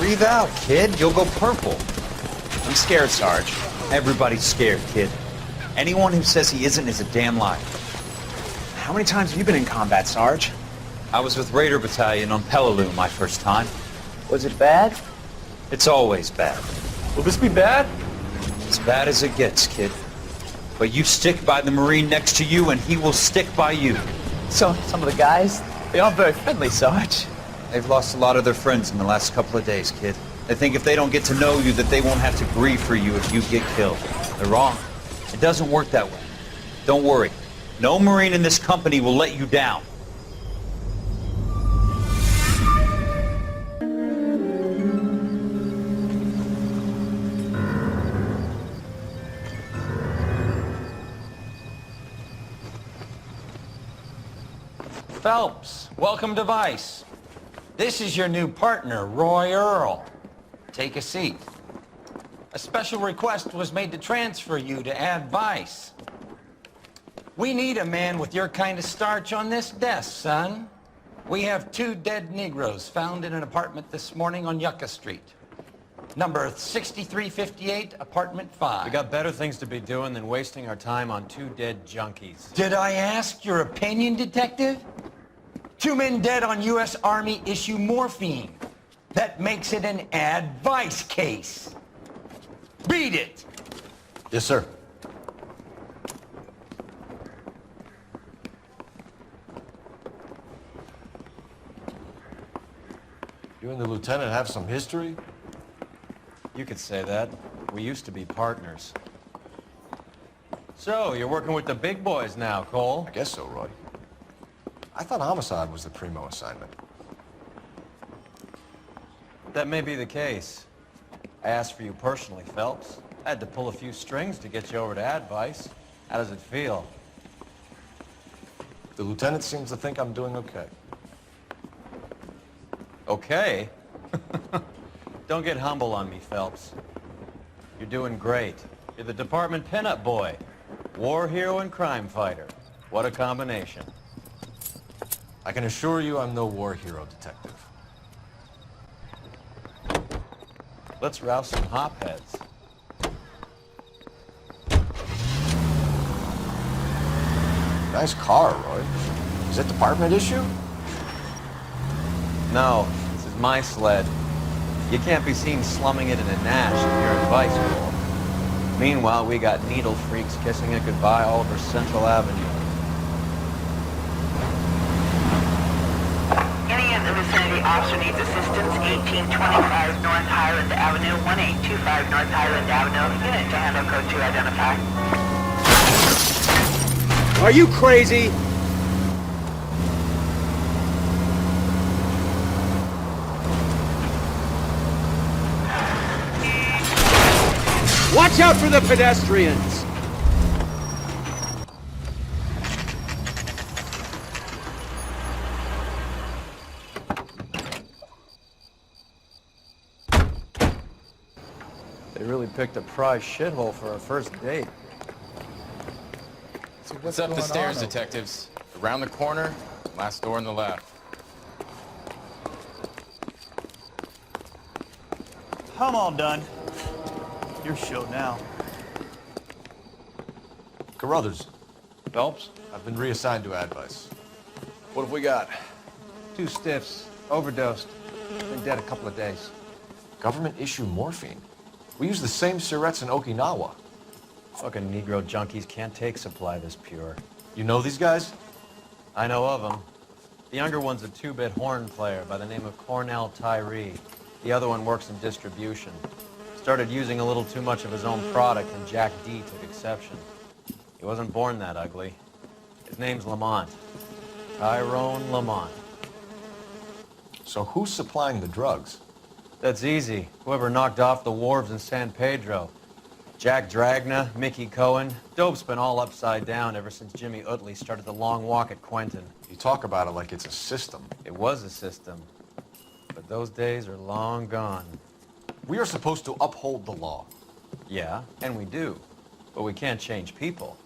Breathe out, kid. You'll go purple. I'm scared, Sarge. Everybody's scared, kid. Anyone who says he isn't is a damn liar. How many times have you been in combat, Sarge? I was with Raider Battalion on Peleliu my first time. Was it bad? It's always bad. Will this be bad? As bad as it gets, kid. But you stick by the Marine next to you, and he will stick by you. So, some of the guys, they aren't very friendly, Sarge. They've lost a lot of their friends in the last couple of days, kid. They think if they don't get to know you, that they won't have to grieve for you if you get killed. They're wrong. It doesn't work that way. Don't worry. No Marine in this company will let you down. Phelps, welcome to Vice. This is your new partner, Roy Earl. Take a seat. A special request was made to transfer you to Ad Vice. We need a man with your kind of starch on this desk, son. We have 2 dead Negroes found in an apartment this morning on Yucca Street. Number 6358, apartment 5. We got better things to be doing than wasting our time on 2 dead junkies. Did I ask your opinion, detective? 2 men dead on U.S. Army issue morphine. That makes it an advice case. Beat it! Yes, sir. You and the lieutenant have some history? You could say that. We used to be partners. So, you're working with the big boys now, Cole? I guess so, Roy. I thought homicide was the primo assignment. That may be the case. I asked for you personally, Phelps. I had to pull a few strings to get you over to Advice. How does it feel? The lieutenant seems to think I'm doing okay. Okay? Don't get humble on me, Phelps. You're doing great. You're the department pinup boy. War hero and crime fighter. What a combination. I can assure you I'm no war hero, detective. Let's rouse some hopheads. Nice car, Roy. Is it department issue? No, this is my sled. You can't be seen slumming it in a Nash if you're in Vice Corps. Meanwhile, we got needle freaks kissing it goodbye all over Central Avenue. Any in the vicinity officer needs assistance, 1825 North Highland Avenue, 1825 North Highland Avenue. Unit to handle code 2 identify. Are you crazy? Watch out for the pedestrians! They really picked a prize shithole for our first date. So what's up the stairs, detectives? Around the corner, last door on the left. I'm all done. Your show now. Carruthers, Phelps? I've been reassigned to Advice. What have we got? 2 stiffs, overdosed. Been dead a couple of days. Government issue morphine. We use the same syrettes in Okinawa. Fucking Negro junkies can't take supply this pure. You know these guys? I know of them. The younger one's a 2-bit horn player by the name of Cornell Tyree. The other one works in distribution. Started using a little too much of his own product, and Jack D took exception. He wasn't born that ugly. His name's Lamont. Tyrone Lamont. So who's supplying the drugs? That's easy. Whoever knocked off the wharves in San Pedro. Jack Dragna, Mickey Cohen. Dope's been all upside down ever since Jimmy Utley started the long walk at Quentin. You talk about it like it's a system. It was a system. But those days are long gone. We are supposed to uphold the law. Yeah, and we do. But we can't change people.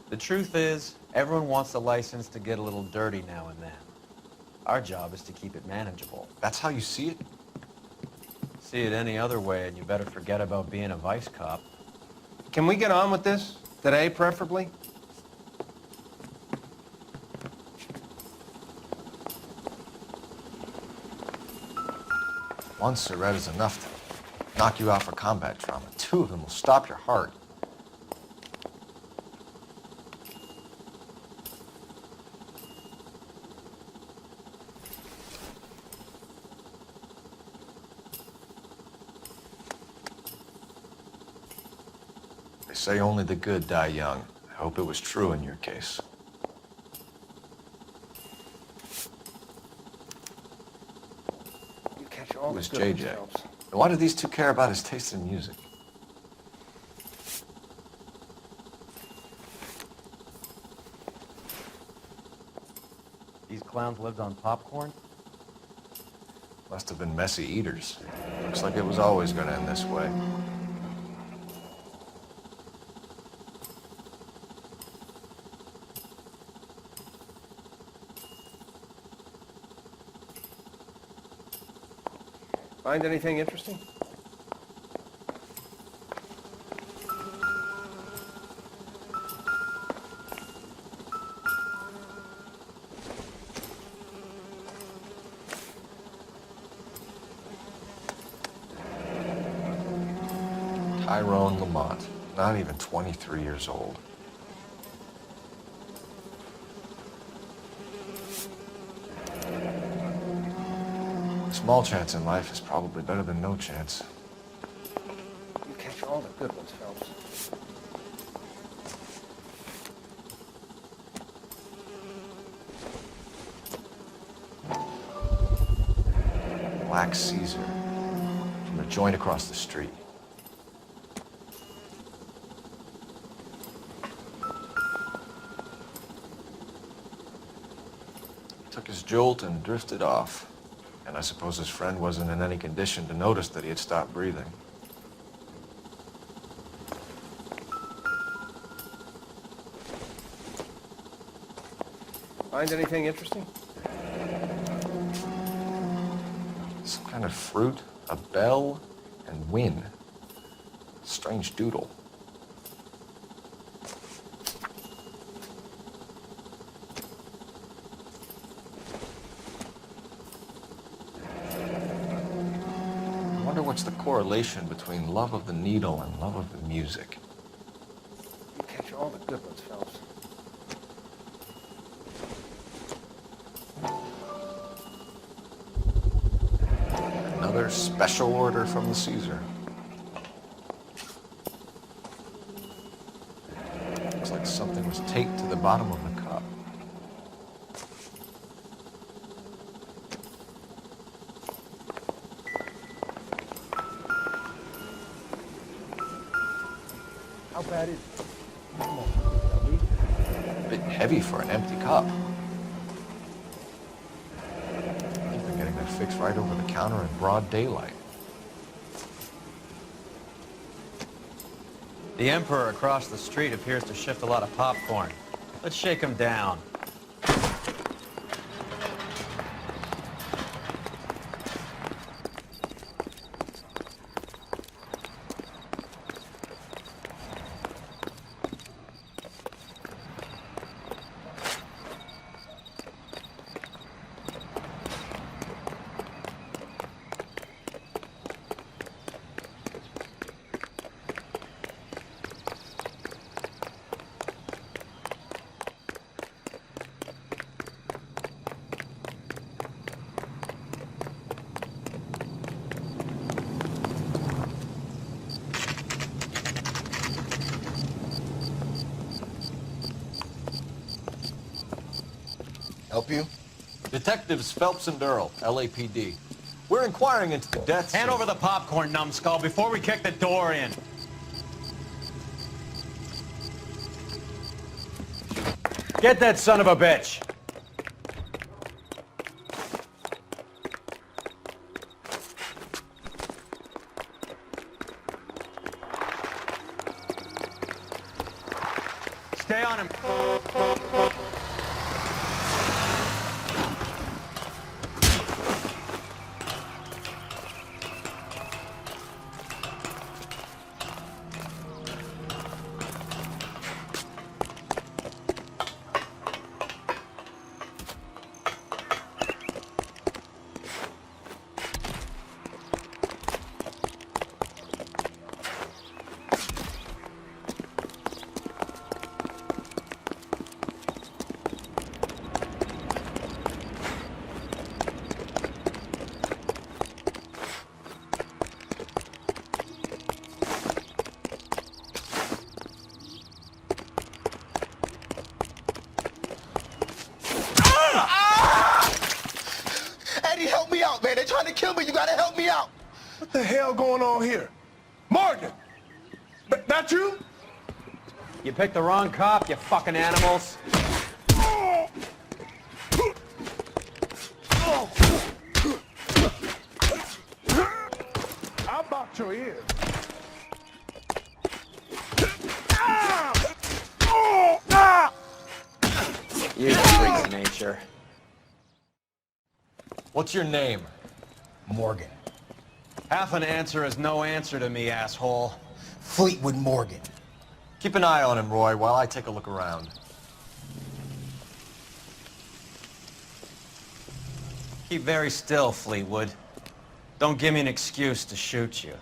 The truth is, everyone wants a license to get a little dirty now and then. Our job is to keep it manageable. That's how you see it? See it any other way, and you better forget about being a vice cop. Can we get on with this? Today, preferably? One cigarette is enough to knock you out for combat trauma. Two of them will stop your heart. They say only the good die young. I hope it was true in your case. You catch all Who is the good ones, JJ? Phelps. And why do these two care about his taste in music? These clowns lived on popcorn? Must have been messy eaters. Looks like it was always going to end this way. Find anything interesting? Tyrone Lamont, not even 23 years old. Small chance in life is probably better than no chance. You catch all the good ones, Phelps. Black Caesar, from the joint across the street. Took his jolt and drifted off. And I suppose his friend wasn't in any condition to notice that he had stopped breathing. Find anything interesting? Some kind of fruit, a bell, and win. Strange doodle. What's the correlation between love of the needle and love of the music? You catch all the good ones, Phelps. Another special order from the Caesar. Looks like something was taped to the bottom of the cup. How bad is it? Come on, A bit heavy for an empty cup. They're getting that fixed right over the counter in broad daylight. The Emperor across the street appears to shift a lot of popcorn. Let's shake him down. Help you? Detectives Phelps and Earl, LAPD. We're inquiring into the deaths. Hand over the popcorn, numbskull, before we kick the door in. Get that son of a bitch! Stay on him. trying to kill me. You gotta help me out. What the hell going on here? Morgan! That you? You picked the wrong cop, you fucking animals. I'll box your ears. You freak of nature. What's your name? Morgan. Half an answer is no answer to me, asshole. Fleetwood Morgan. Keep an eye on him, Roy, while I take a look around. Keep very still, Fleetwood. Don't give me an excuse to shoot you.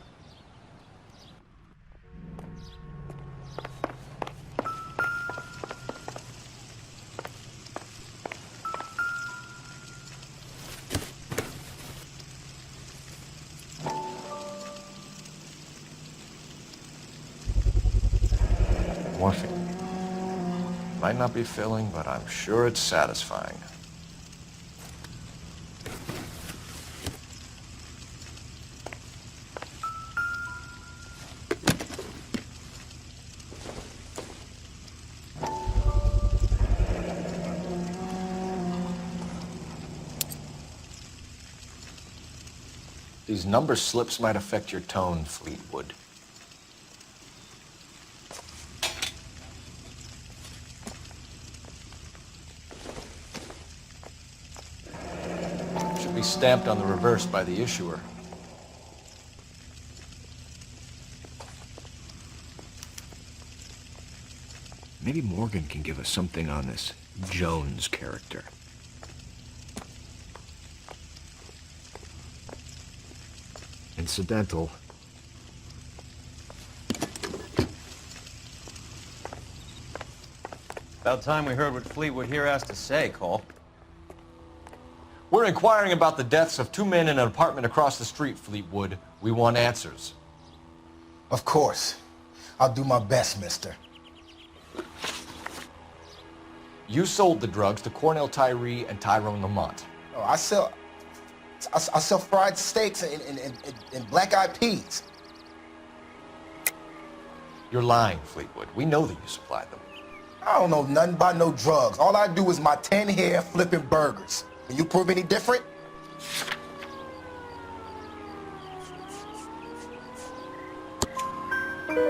Morphine. Might not be filling, but I'm sure it's satisfying. These number slips might affect your tone, Fleetwood. Should be stamped on the reverse by the issuer. Maybe Morgan can give us something on this Jones character. Incidental. About time we heard what Fleetwood here has to say, Cole. We're inquiring about the deaths of 2 men in an apartment across the street, Fleetwood. We want answers. Of course. I'll do my best, mister. You sold the drugs to Cornell Tyree and Tyrone Lamont. Oh, I sell fried steaks and black-eyed peas. You're lying, Fleetwood. We know that you supplied them. I don't know nothing about no drugs. All I do is my 10 hair flipping burgers. Can you prove any different?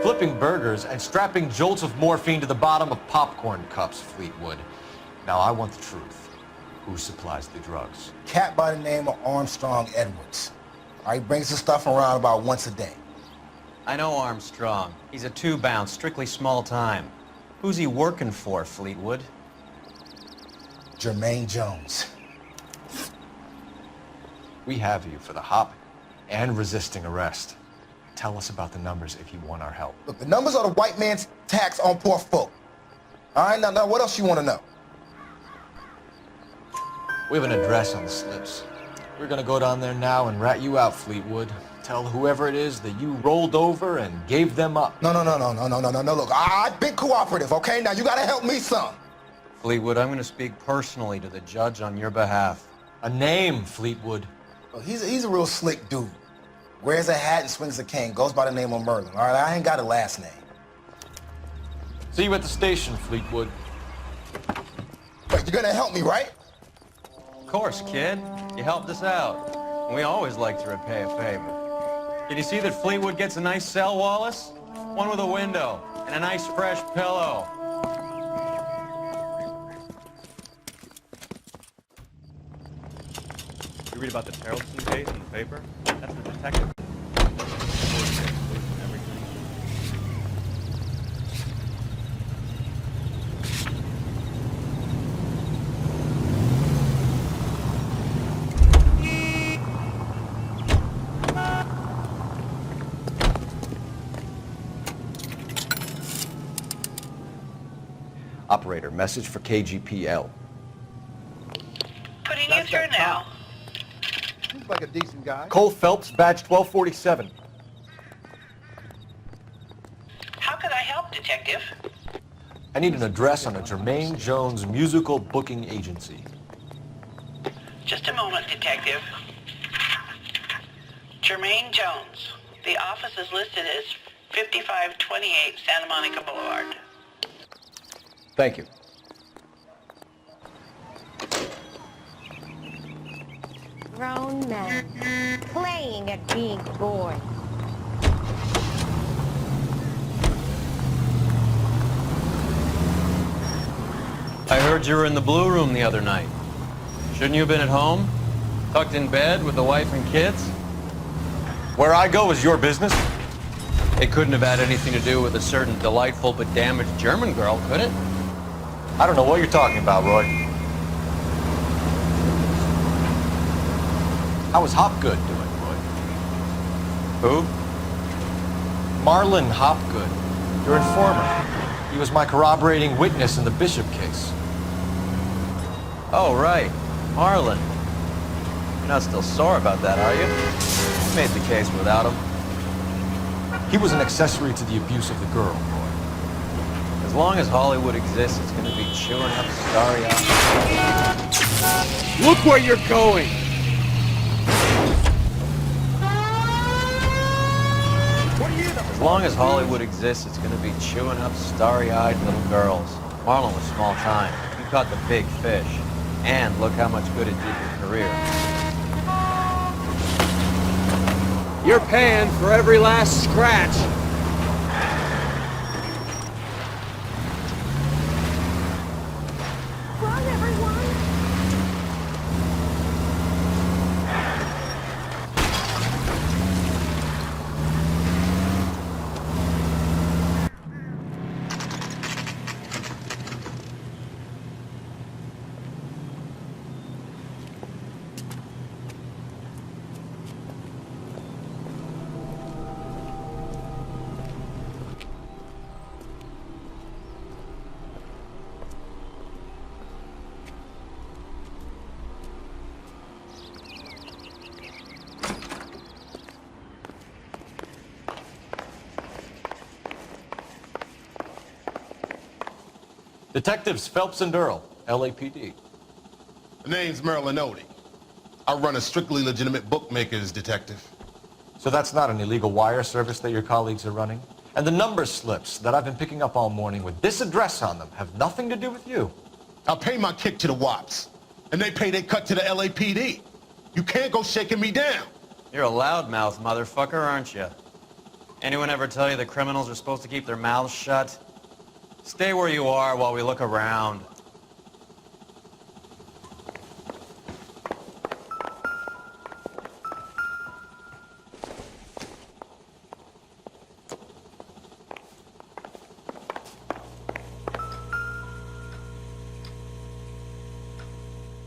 Flipping burgers and strapping jolts of morphine to the bottom of popcorn cups, Fleetwood. Now I want the truth. Who supplies the drugs? Cat by the name of Armstrong Edwards. He brings the stuff around about once a day. I know Armstrong. He's a two-bound, strictly small time. Who's he working for, Fleetwood? Jermaine Jones. We have you for the hop and resisting arrest. Tell us about the numbers if you want our help. Look, the numbers are the white man's tax on poor folk. All right, now what else you want to know? We have an address on the slips. We're gonna go down there now and rat you out, Fleetwood. Tell whoever it is that you rolled over and gave them up. No. Look, I've been cooperative, okay? Now you gotta help me some. Fleetwood, I'm gonna speak personally to the judge on your behalf. A name, Fleetwood. Look, he's a real slick dude. Wears a hat and swings a cane. Goes by the name of Merlin. All right, I ain't got a last name. See you at the station, Fleetwood. Wait, you're gonna help me, right? Of course, kid. You helped us out. We always like to repay a favor. Did you see that Fleetwood gets a nice cell, Wallace? One with a window and a nice fresh pillow. You read about the Tarleton case in the paper? That's the detective. Operator, message for KGPL. Putting you through now. Seems like a decent guy. Cole Phelps, badge 1247. How can I help, Detective? I need an address on a Jermaine Jones musical booking agency. Just a moment, Detective. Jermaine Jones. The office is listed as 5528 Santa Monica Boulevard. Thank you. Grown man playing a big boy. I heard you were in the Blue Room the other night. Shouldn't you have been at home? Tucked in bed with the wife and kids? Where I go is your business? It couldn't have had anything to do with a certain delightful but damaged German girl, could it? I don't know what you're talking about, Roy. How was Hopgood doing, Roy? Who? Marlon Hopgood, your informer. He was my corroborating witness in the Bishop case. Oh, right. Marlon. You're not still sore about that, are you? You made the case without him. He was an accessory to the abuse of the girl, Roy. As long as Hollywood exists, it's going to be chewing up starry eyes. Look where you're going! As long as Hollywood exists, it's going to be chewing up starry-eyed little girls. Marlon was small time. You caught the big fish. And look how much good it did your career. You're paying for every last scratch. Run, everyone! Detectives Phelps and Earl, LAPD. The name's Merlin Odie. I run a strictly legitimate bookmaker's detective. So that's not an illegal wire service that your colleagues are running? And the number slips that I've been picking up all morning with this address on them have nothing to do with you? I pay my kick to the Wops, and they pay their cut to the LAPD. You can't go shaking me down. You're a loudmouth motherfucker, aren't you? Anyone ever tell you that criminals are supposed to keep their mouths shut? Stay where you are while we look around.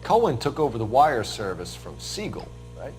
Cohen took over the wire service from Siegel, right?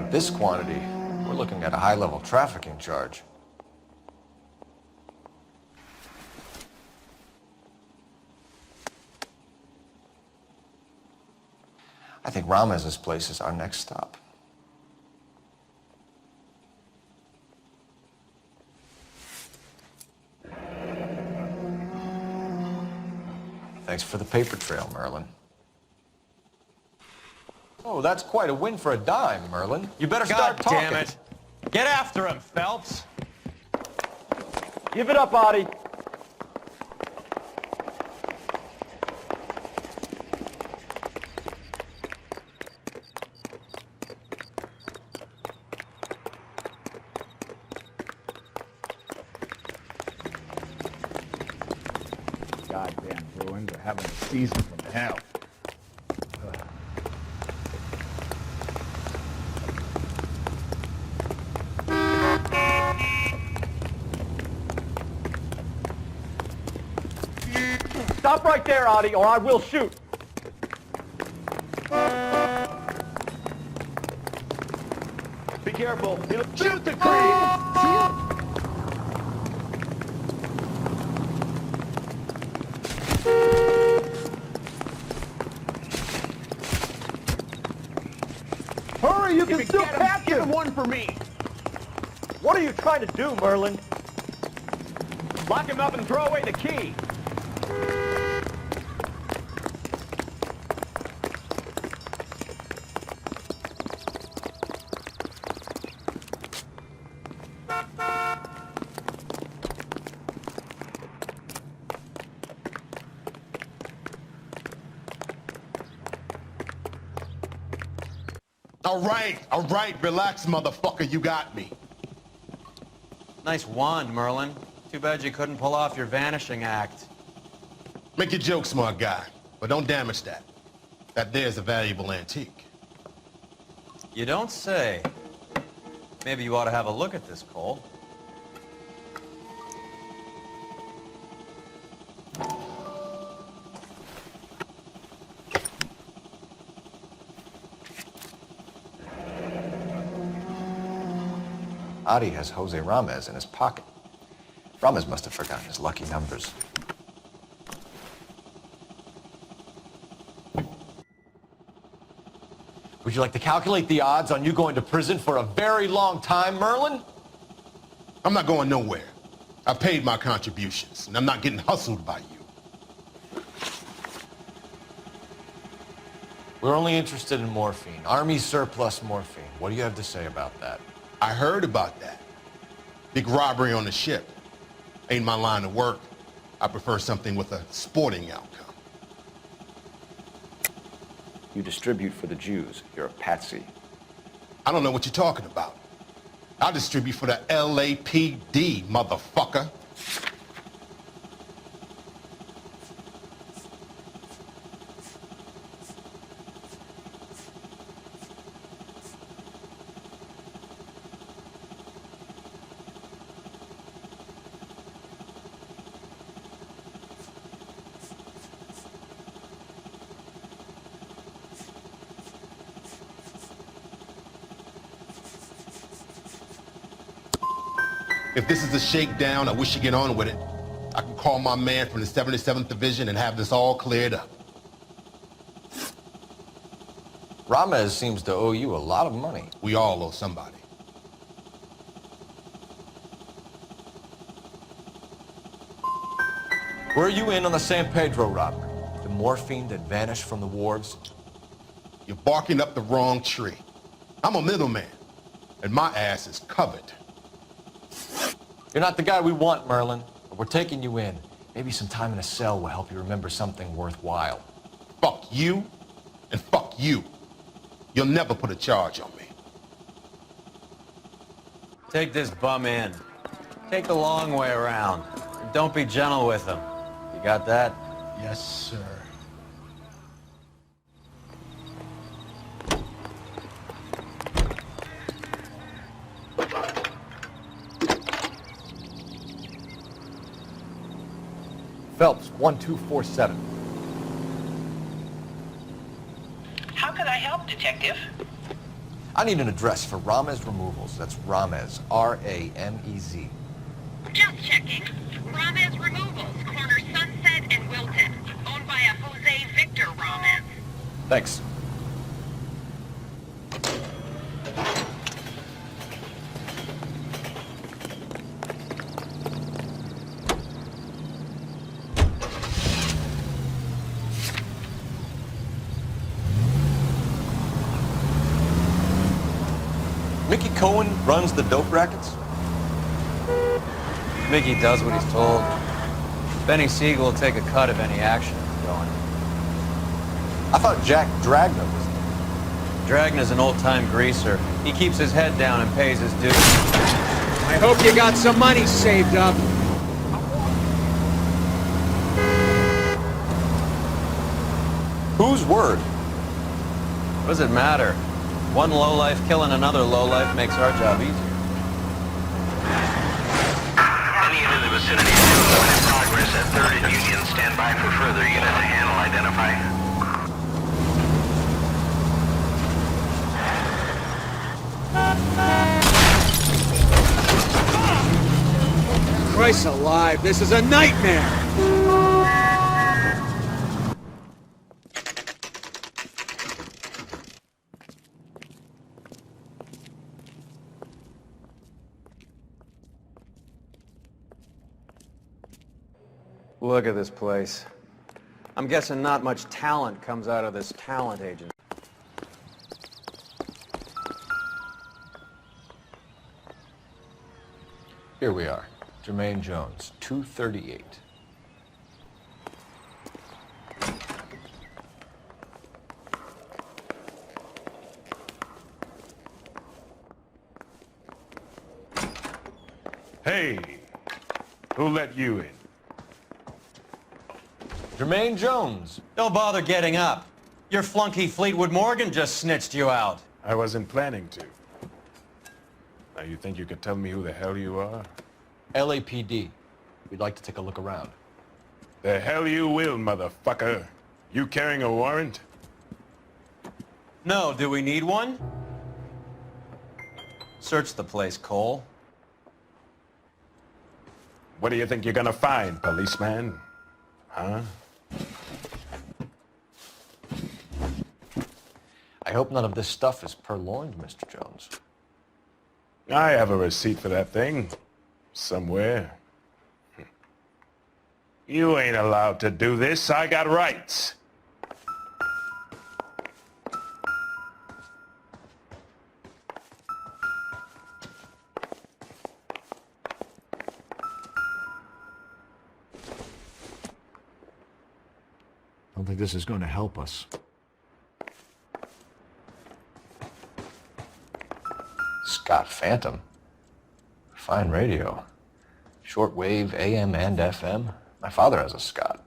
This quantity, we're looking at a high-level trafficking charge. I think Ramez's place is our next stop. Thanks for the paper trail, Merlin. Oh, that's quite a win for a dime, Merlin. You better start talking. God damn it. Get after him, Phelps. Give it up, Audie. Goddamn Bruins are having a season from hell. Stop right there, Audie, or I will shoot. Be careful. Shoot the creep! Hurry, you can still catch him! Give him one for me! What are you trying to do, Merlin? Lock him up and throw away the key! All right, relax, motherfucker, you got me. Nice wand, Merlin. Too bad you couldn't pull off your vanishing act. Make your joke, smart guy, but don't damage that. That there's a valuable antique. You don't say. Maybe you ought to have a look at this, Cole. Adi has Jose Ramez in his pocket. Ramez must have forgotten his lucky numbers. Would you like to calculate the odds on you going to prison for a very long time, Merlin? I'm not going nowhere. I paid my contributions, and I'm not getting hustled by you. We're only interested in morphine. Army surplus morphine. What do you have to say about that? I heard about that. Big robbery on the ship. Ain't my line of work. I prefer something with a sporting outcome. You distribute for the Jews. You're a patsy. I don't know what you're talking about. I distribute for the LAPD, motherfucker. If this is a shakedown, I wish you get on with it. I can call my man from the 77th Division and have this all cleared up. Ramez seems to owe you a lot of money. We all owe somebody. Were you in on the San Pedro robbery? The morphine that vanished from the wharves? You're barking up the wrong tree. I'm a middleman, and my ass is covered. You're not the guy we want, Merlin, but we're taking you in. Maybe some time in a cell will help you remember something worthwhile. Fuck you, and fuck you. You'll never put a charge on me. Take this bum in. Take the long way around. And don't be gentle with him. You got that? Yes, sir. Phelps, 1247. How can I help, Detective? I need an address for Ramez Removals. That's Ramez, R-A-M-E-Z. Just checking. Ramez Removals, corner Sunset and Wilton. Owned by a Jose Victor Ramez. Thanks. Mickey Cohen runs the dope rackets? Mickey does what he's told. Benny Siegel will take a cut of any action going. I thought Jack Dragna was there. Dragna's an old-time greaser. He keeps his head down and pays his dues. I hope you got some money saved up. Whose word? What does it matter? One lowlife killing another lowlife makes our job easier. Any in the vicinity of 2 in progress at 3rd and Union. Stand by for further unit to handle identify. Christ alive, this is a nightmare! Look at this place. I'm guessing not much talent comes out of this talent agency. Here we are. Jermaine Jones, 238. Hey, who let you in? Jermaine Jones. Don't bother getting up. Your flunky Fleetwood Morgan just snitched you out. I wasn't planning to. Now you think you could tell me who the hell you are? LAPD. We'd like to take a look around. The hell you will, motherfucker. You carrying a warrant? No, do we need one? Search the place, Cole. What do you think you're gonna find, policeman? Huh? I hope none of this stuff is purloined, Mr. Jones. I have a receipt for that thing. Somewhere. You ain't allowed to do this. I got rights. I don't think this is going to help us. Scott Phantom. Fine radio. Shortwave, AM and FM. My father has a Scott.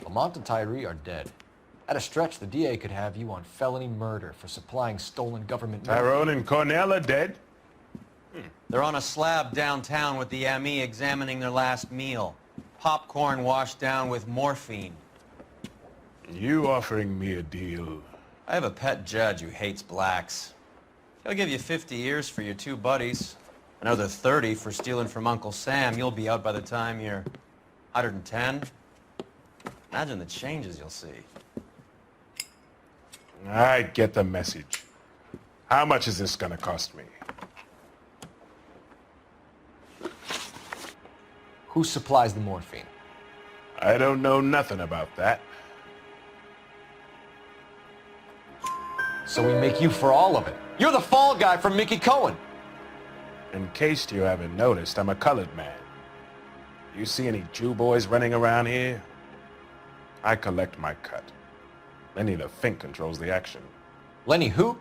Lamont and Tyree are dead. At a stretch, the DA could have you on felony murder for supplying stolen government... Tyrone and Cornell are dead? They're on a slab downtown with the ME examining their last meal. Popcorn washed down with morphine. You offering me a deal? I have a pet judge who hates blacks. He'll give you 50 years for your two buddies. Another 30 for stealing from Uncle Sam. You'll be out by the time you're 110. Imagine the changes you'll see. I get the message. How much is this gonna cost me? Who supplies the morphine? I don't know nothing about that. So we make you for all of it. You're the fall guy from Mickey Cohen. In case you haven't noticed, I'm a colored man. You see any Jew boys running around here? I collect my cut. Lenny the Fink controls the action. Lenny who?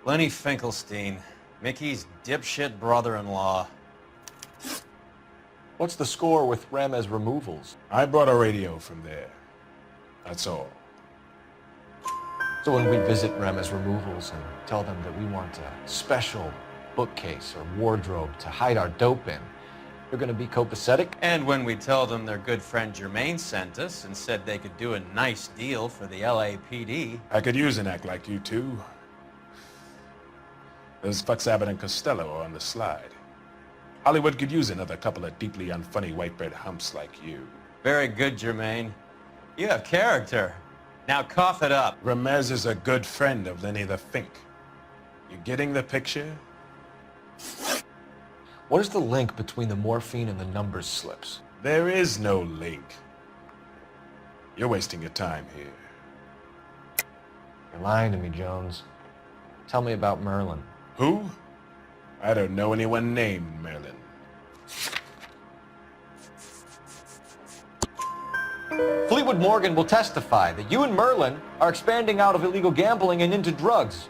Lenny Finkelstein, Mickey's dipshit brother-in-law. What's the score with Ramez removals? I brought a radio from there. That's all. So when we visit Ramez removals and tell them that we want a special bookcase or wardrobe to hide our dope in, they're going to be copacetic? And when we tell them their good friend Jermaine sent us and said they could do a nice deal for the LAPD... I could use an act like you two. Those fucks Abbott and Costello are on the slide. Hollywood could use another couple of deeply unfunny white bread humps like you. Very good, Jermaine. You have character. Now cough it up. Ramez is a good friend of Lenny the Fink. You getting the picture? What is the link between the morphine and the numbers slips? There is no link. You're wasting your time here. You're lying to me, Jones. Tell me about Merlin. Who? I don't know anyone named Merlin. Fleetwood Morgan will testify that you and Merlin are expanding out of illegal gambling and into drugs.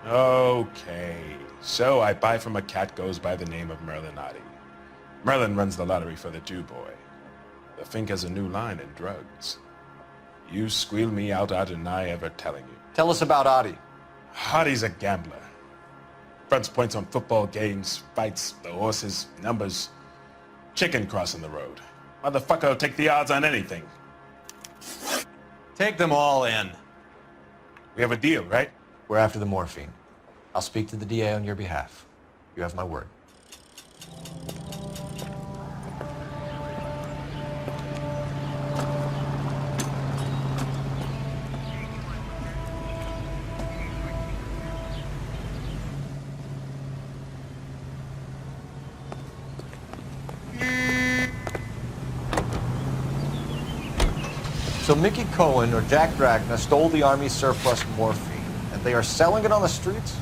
Okay. So I buy from a cat goes by the name of Merlinotti. Merlin runs the lottery for the Jew boy. The Fink has a new line in drugs. You squeal me out, I deny ever telling you. Tell us about Adi. Adi's a gambler. Fronts points on football games, fights, the horses, numbers. Chicken crossing the road. Motherfucker will take the odds on anything. Take them all in. We have a deal, right? We're after the morphine. I'll speak to the DA on your behalf. You have my word. So Mickey Cohen or Jack Dragna stole the Army's surplus morphine, and they are selling it on the streets?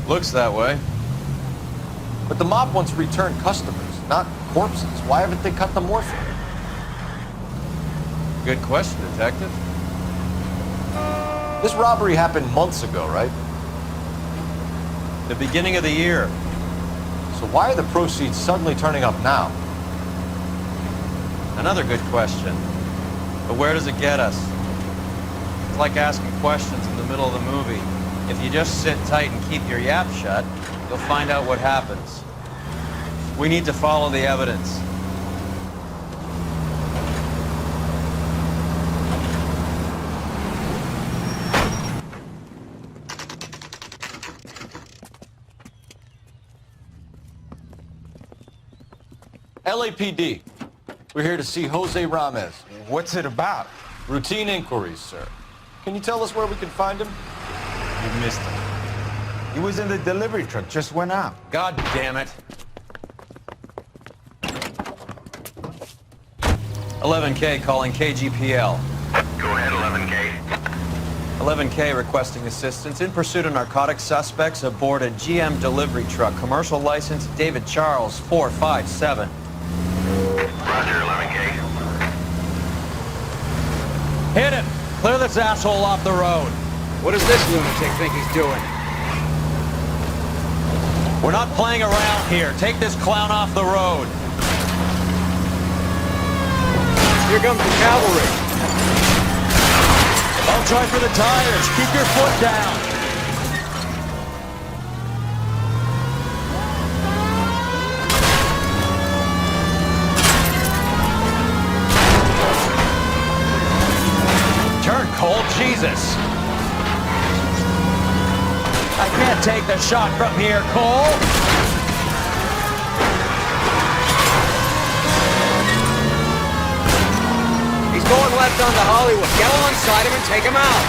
Looks that way. But the mob wants returned customers, not corpses. Why haven't they cut the morphine? Good question, Detective. This robbery happened months ago, right? The beginning of the year. So why are the proceeds suddenly turning up now? Another good question. But where does it get us? It's like asking questions in the middle of the movie. If you just sit tight and keep your yap shut, you'll find out what happens. We need to follow the evidence. LAPD. We're here to see Jose Ramez. What's it about? Routine inquiries, sir. Can you tell us where we can find him? You missed him. He was in the delivery truck, just went out. God damn it. 11K calling KGPL. Go ahead, 11K. 11K requesting assistance in pursuit of narcotic suspects aboard a GM delivery truck. Commercial license David Charles 457. Roger, 11K. Hit him! Clear this asshole off the road. What does this lunatic think he's doing? We're not playing around here. Take this clown off the road. Here comes the cavalry. I'll try for the tires. Keep your foot down. Turn, Cole. Jesus. I can't take the shot from here, Cole. He's going left onto Hollywood. Get alongside him and take him out.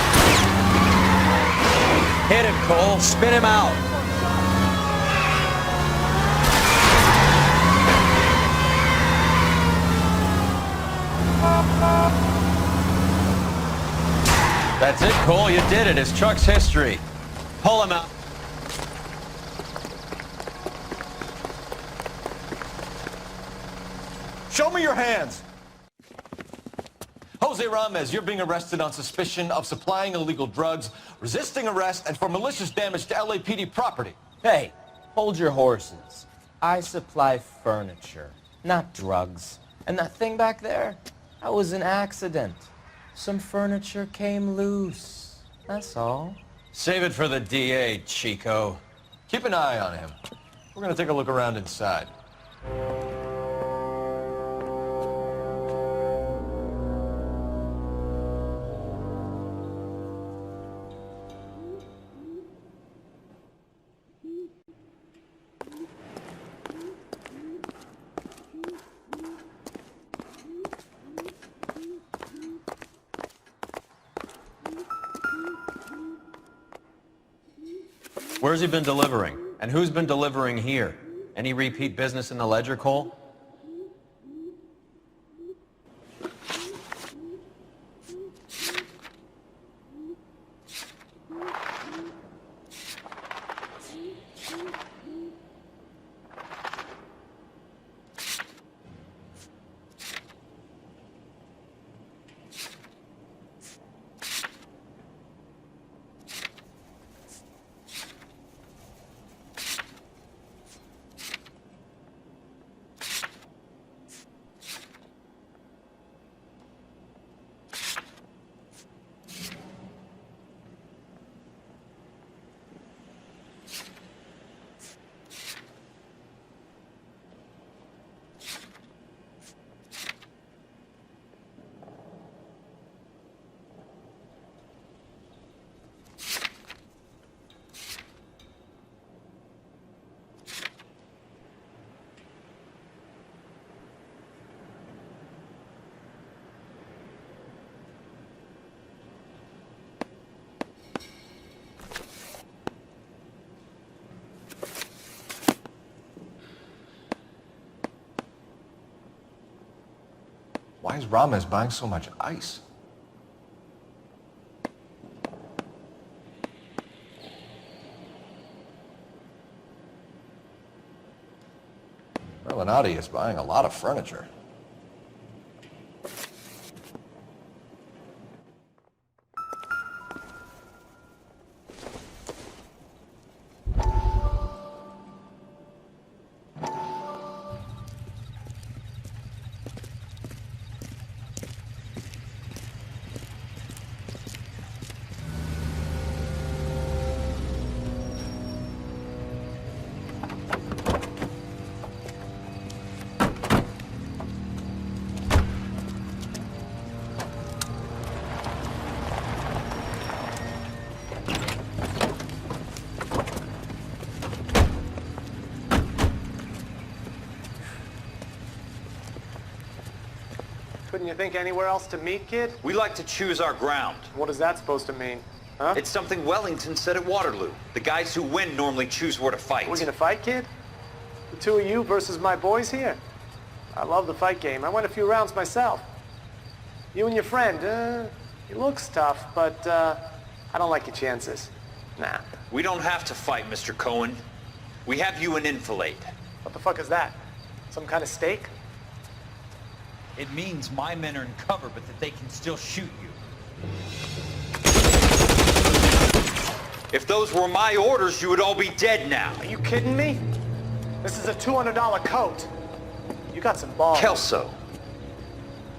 Hit him, Cole. Spin him out. That's it, Cole. You did it. It's Chuck's history. Pull him out. Show me your hands. Jose Ramez, you're being arrested on suspicion of supplying illegal drugs, resisting arrest, and for malicious damage to LAPD property. Hey, hold your horses. I supply furniture, not drugs. And that thing back there, that was an accident. Some furniture came loose. That's all. Save it for the DA, Chico. Keep an eye on him. We're gonna take a look around inside. Where's he been delivering? And who's been delivering here? Any repeat business in the ledger, Cole? Why is Ramez buying so much ice? Melinati is buying a lot of furniture. Couldn't you think anywhere else to meet, kid? We like to choose our ground. What is that supposed to mean? Huh? It's something Wellington said at Waterloo. The guys who win normally choose where to fight. We're gonna fight, kid? The two of you versus my boys here? I love the fight game. I went a few rounds myself. You and your friend, he looks tough, but I don't like your chances. Nah. We don't have to fight, Mr. Cohen. We have you in enfilade. What the fuck is that? Some kind of steak? It means my men are in cover, but that they can still shoot you. If those were my orders, you would all be dead now. Are you kidding me? This is a $200 coat. You got some balls. Kelso,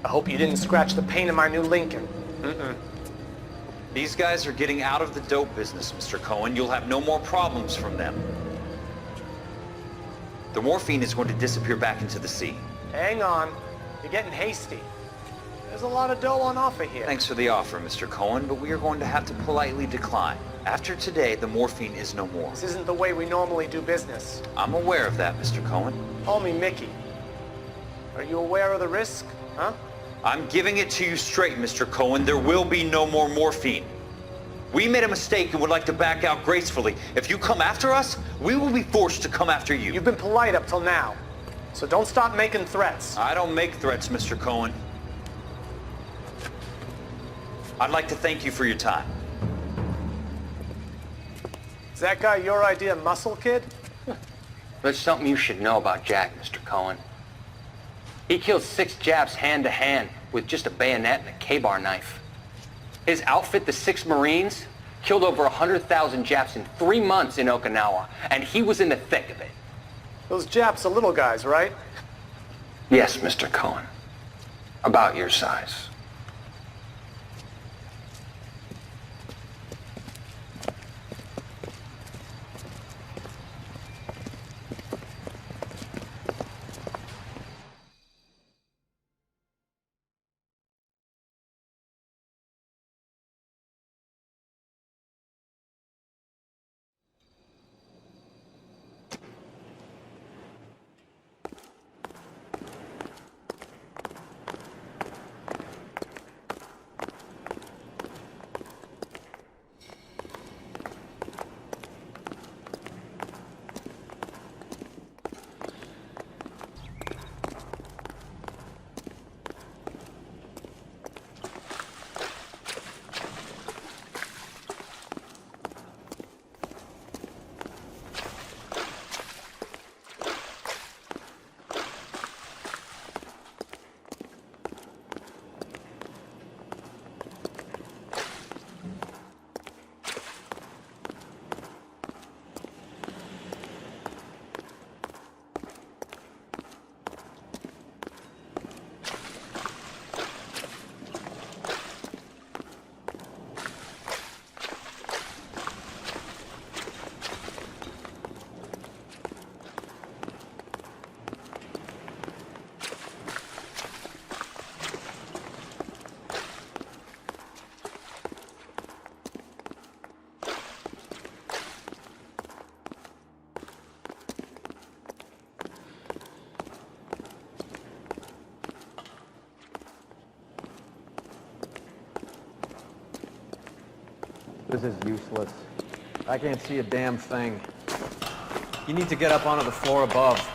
I hope you didn't scratch the paint in my new Lincoln. These guys are getting out of the dope business, Mr. Cohen. You'll have no more problems from them. The morphine is going to disappear back into the sea. Hang on. You're getting hasty. There's a lot of dough on offer here. Thanks for the offer, Mr. Cohen, but we are going to have to politely decline. After today, the morphine is no more. This isn't the way we normally do business. I'm aware of that, Mr. Cohen. Call me Mickey. Are you aware of the risk, huh? I'm giving it to you straight, Mr. Cohen. There will be no more morphine. We made a mistake and would like to back out gracefully. If you come after us, we will be forced to come after you. You've been polite up till now, so don't stop making threats. I don't make threats, Mr. Cohen. I'd like to thank you for your time. Is that guy your idea of muscle, kid? There's something you should know about Jack, Mr. Cohen. He killed 6 Japs hand to hand with just a bayonet and a K-bar knife. His outfit, the 6 Marines, killed over 100,000 Japs in 3 months in Okinawa, and he was in the thick of it. Those Japs are little guys, right? Yes, Mr. Cohen. About your size. This is useless. I can't see a damn thing. You need to get up onto the floor above.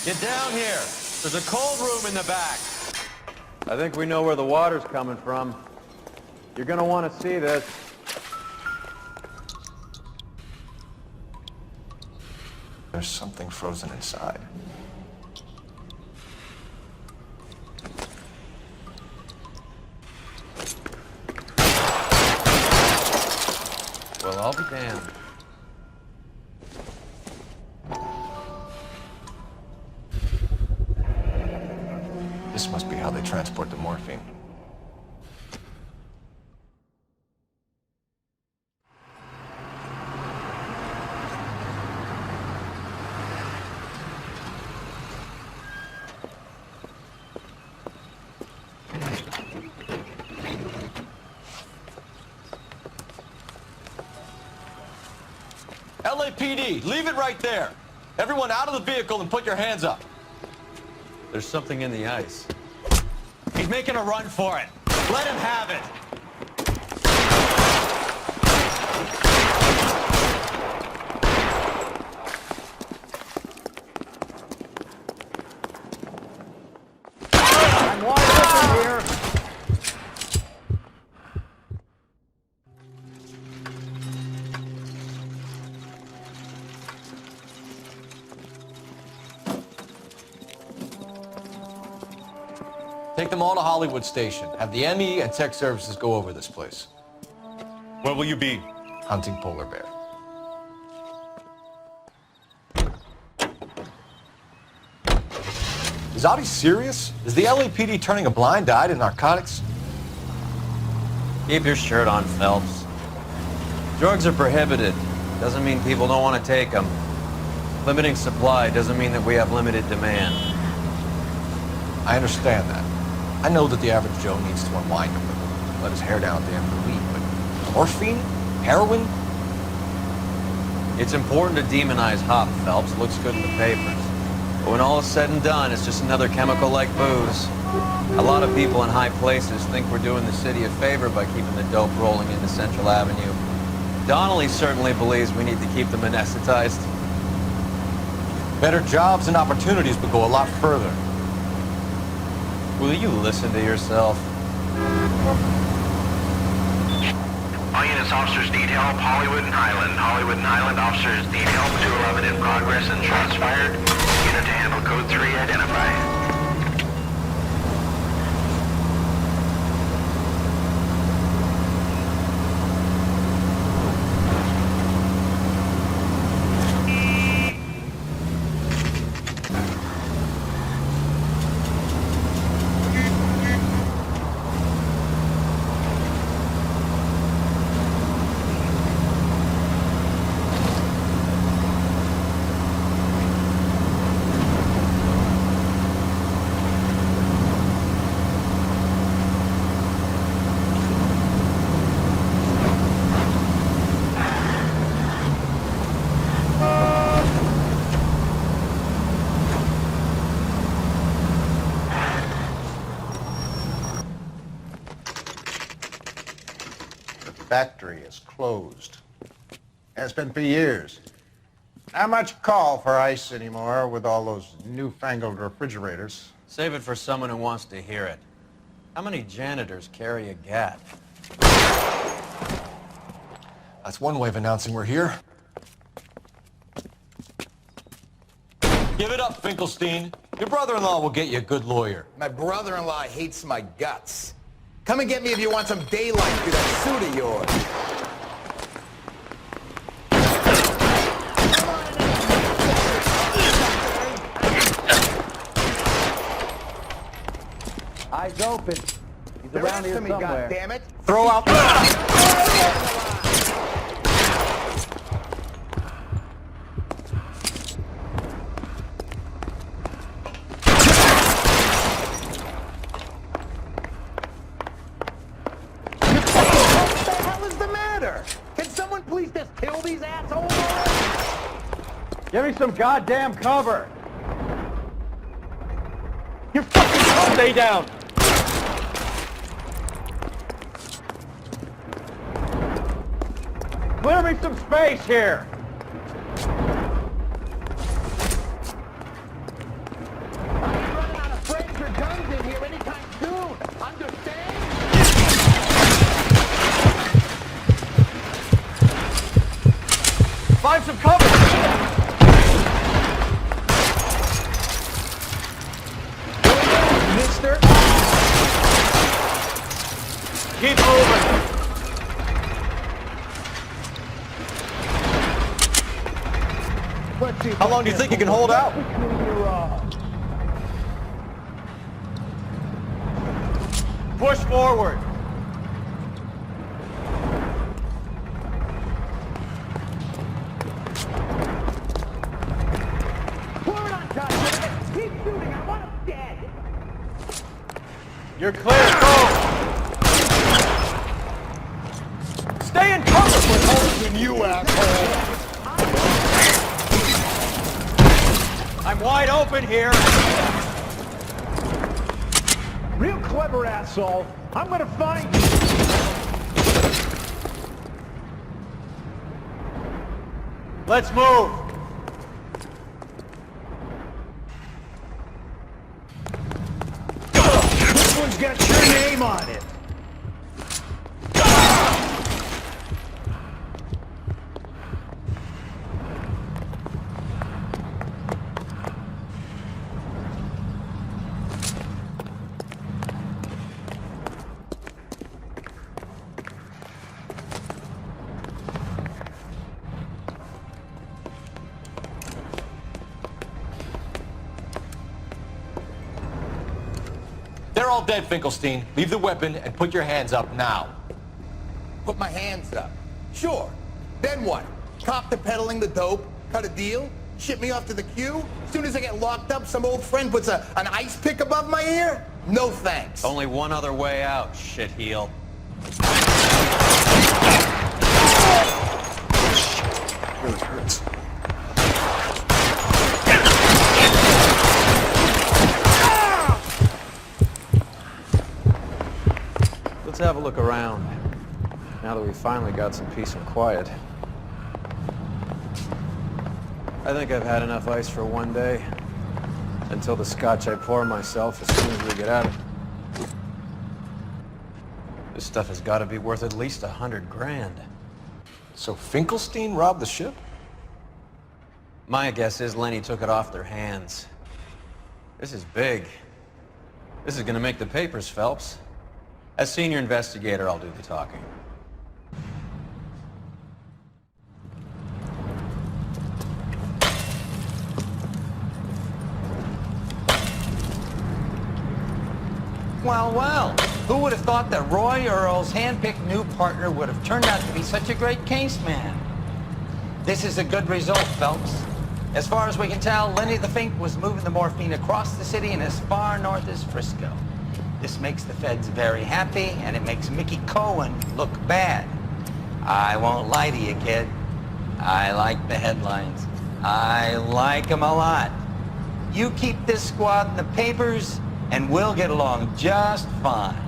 Get down here. There's a cold room in the back. I think we know where the water's coming from. You're gonna want to see this. There's something frozen inside. Well, I'll be damned. transport the morphine. LAPD, leave it right there. Everyone out of the vehicle and put your hands up. There's something in the ice. He's making a run for it. Let him have it. I'm wide open here. Take them all to Hollywood Station. Have the ME and tech services go over this place. Where will you be? Hunting polar bear. Is Audie serious? Is the LAPD turning a blind eye to narcotics? Keep your shirt on, Phelps. Drugs are prohibited. Doesn't mean people don't want to take them. Limiting supply doesn't mean that we have limited demand. I understand that. I know that the average Joe needs to unwind a little, let his hair down at the end of the week, but morphine? Heroin? It's important to demonize hop, Phelps. It looks good in the papers. But when all is said and done, it's just another chemical like booze. A lot of people in high places think we're doing the city a favor by keeping the dope rolling into Central Avenue. Donnelly certainly believes we need to keep them anesthetized. Better jobs and opportunities would go a lot further. Will you listen to yourself? All units, officers need help. Hollywood and Highland. Hollywood and Highland officers need help. 211 in progress and shots fired. Unit to handle code 3, identify. Factory is closed. Has been for years. Not much call for ice anymore with all those newfangled refrigerators. Save it for someone who wants to hear it. How many janitors carry a gat? That's one way of announcing we're here. Give it up, Finkelstein. Your brother-in-law will get you a good lawyer. My brother-in-law hates my guts. Come and get me if you want some daylight through that suit of yours. Eyes open. He's around here somewhere. Goddammit. Throw out the... Give me some goddamn cover! You fucking stay down! Clear me some space here! I ain't running out of frames or guns in here anytime soon! Understand? Find some cover! Mister? Keep moving! How long do you think you can hold out? push forward. Pour it on top, David. Keep shooting. I want him dead. You're clear, go! Stay in cover! Quit holding you, asshole! I'm wide open here. Real clever, asshole. I'm gonna find you. Let's move. This one's got your name on it. They're all dead, Finkelstein. Leave the weapon and put your hands up now. Put my hands up. Sure. Then what? Cop to peddling the dope? Cut a deal? Ship me off to the queue? As soon as I get locked up, some old friend puts an ice pick above my ear? No thanks. Only one other way out, shitheel. Really hurts. Let's have a look around, now that we finally got some peace and quiet. I think I've had enough ice for one day, until the scotch I pour myself as soon as we get out of it. This stuff has got to be worth at least 100 grand. So Finkelstein robbed the ship? My guess is Lenny took it off their hands. This is big. This is gonna make the papers, Phelps. As senior investigator, I'll do the talking. Well, well, who would have thought that Roy Earl's hand-picked new partner would have turned out to be such a great case man? This is a good result, Phelps. As far as we can tell, Lenny the Fink was moving the morphine across the city and as far north as Frisco. This makes the feds very happy, and it makes Mickey Cohen look bad. I won't lie to you, kid. I like the headlines. I like them a lot. You keep this squad in the papers, and we'll get along just fine.